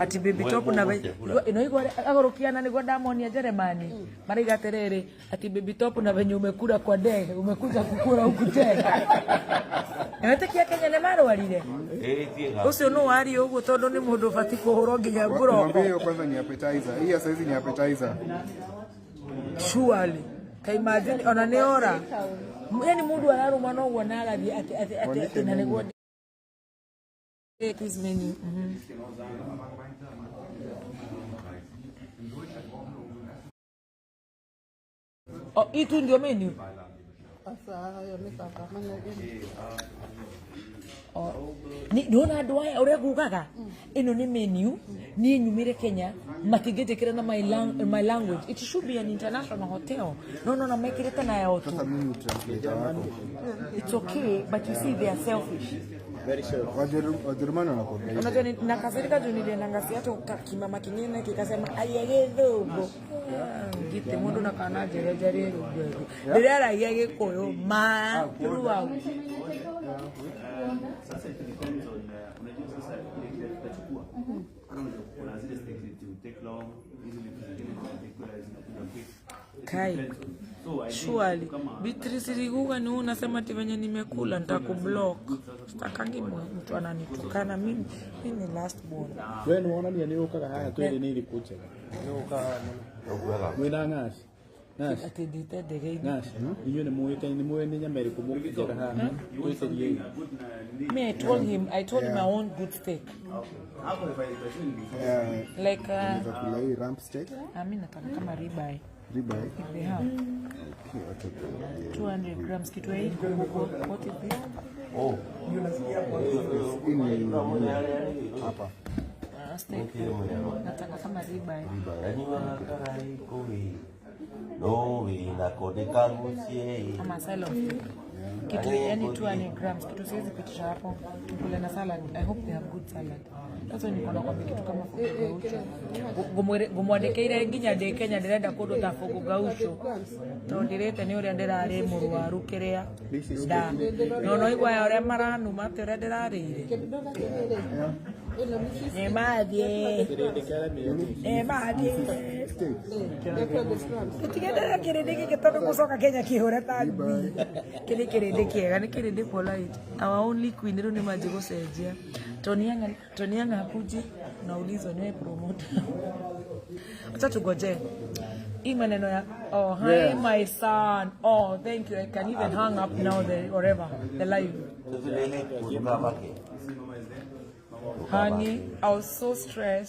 ati baby top na ino igore agorokiana niguo ndamonia Jeremani mariga terere ati baby top na venye umekura kwa ndege umekuja kukura huku tena Emetekia Kenya ne marwarire ucio no wari uguo tondu ni mundu bati kuhuro nginya nguroko mwambie hiyo kwanza ni appetizer hii sasa hizi ni appetizer surely kai imagine ona ne ora yani mundu araruma no guo na agathi ati na niguo this menu Oh, itu ndio menu. Asa hayo ni kaka mana gani? Oh. Ni ndona andu aya uria gugaga. Ino ni menu. Ni nyumire Kenya. Matigetekera na my language. It should be an international hotel. No, na mekireta na ya hotel. sasa mimi translate wako It's okay, but you see they are selfish. very sure Wajerumani wanakuambia Unajua na kasirika juu nilienda ngasi hata kimama kingine kikasema ayegedhogo gite mundu na kana jerejere rugwego ndirara yege koyo ma throughout sasa it depends on unajua sasa tutachukua kuna zile steaks to take long easily kai surely Beatrice Riguga ni unasema ati venye nimekula nitakublock sitakangi mtu ananitukana mimi ni last born wewe unaona ni ukaga haya kweli ni ilikucha wina ngasi Nas ati dite dege Nas you ni muite nyamere kumukira hana tuiserie me I told him I want good steak like kula hii rump steak mimi nataka kama ribeye if they have 200 grams kitu hiki what is this hapa steak nataka kama ribeye no wina kodeka ngusie ama silo kitu yani 200 grams kitu siwezi pitisha hapo tukule na salad. I hope they have good salad. Sasa niko na kwa kitu kama fogo gaucho gumwandekeire nginya de Kenya ndirenda kundu ta fogo gaucho to ndirete ni uria ndirari murwaru kiria da no igwa ya uria maranuma te uria ndirarire Madie. Kitigenda kirende kitoka kusoka Kenya kihore tagbi. Kile kirende kiega ni kirende polite. Our only queen ndo ni maji gusejia. Tony Yanga hakuji naulizwa niwe promoter. Acha tugoje. Hii maneno ya oh hi my son. Oh thank you. I can even hang up now the live. Honey, I was so stressed.